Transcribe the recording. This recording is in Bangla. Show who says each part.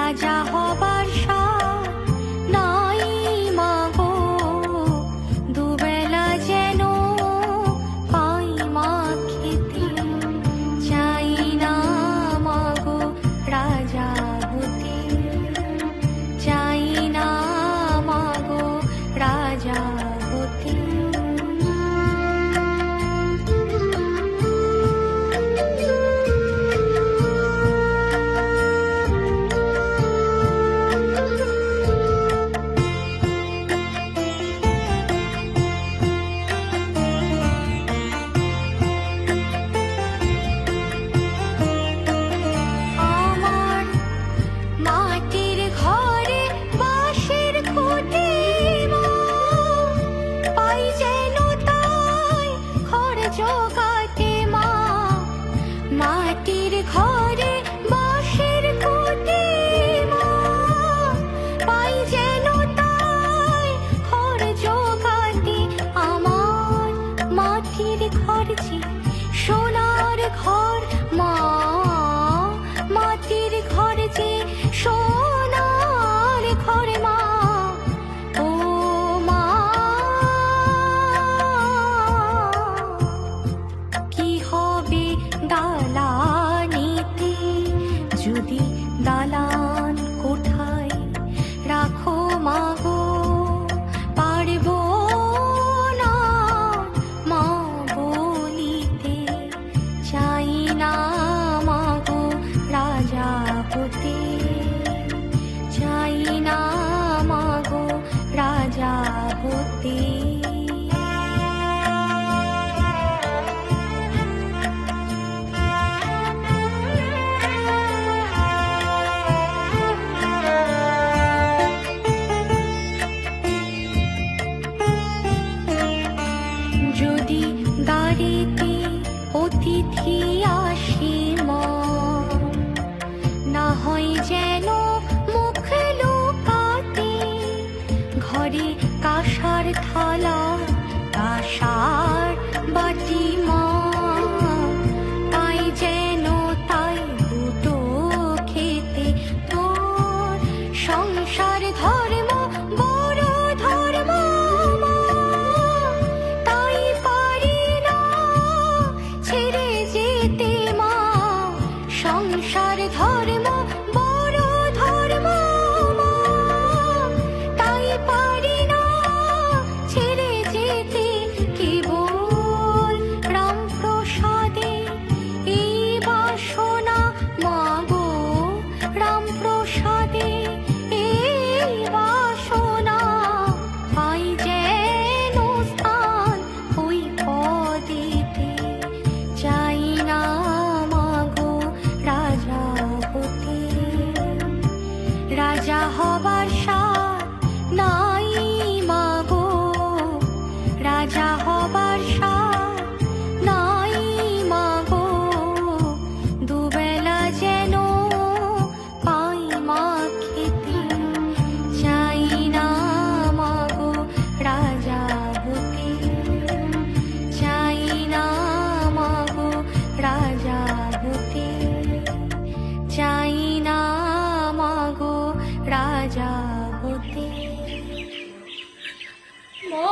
Speaker 1: রাজা হবার সাথ নাই মাগো, দুবেলা যেন পাই মা খেতে। চাই না মাগো রাজা হতে, চাই না মাগো রাজা হতে। মাটির ঘরে বাঁশের খুঁটি মা, পাই যেন তাই ঘর জোগাতে। আমার মাটির ঘর যে সোনার ঘর মা, মাটির ঘর যে সোনার ঘর মা। ও মা, কি হবে দালানিতে যদি দালান কোঠায় রাখো মাগো, পারবো না মা বলিতে। চাই না মাগো রাজা হতে, চাই না মাগো রাজা হতে। যদি দাঁড়িতে অতিথি আসে মা, না হয় যেন মুখ লুকাতে। ঘরে কাঁসার থালা কাঁসার বাটি মা, পাই যেন তাই দুটো খেতে। তোর সংসার ধর্ম বড় ধর্ম মা, তাই পারি না ছেড়ে যেতে মা। সংসার ধর্ম বড় ধর্ম মা, তাই পারি না ছেড়ে যেতে। কেবল রামপ্রসাদে এই বাসনা মাগো, রামপ্রসাদে এই বাসনা। পাই যেন স্থান ওই পদেতে। চাই না মাগো রাজা হতে, রাজা হবার সাথ নাই মাগো, রাজা হবার সাথ নাই মাগো। দুবেলা যেন পাই মা খেতে। চাই না মাগো রাজা হতে, চাই না মাগো রাজা হতে, চাই না মাগো রাজা হতে। মা।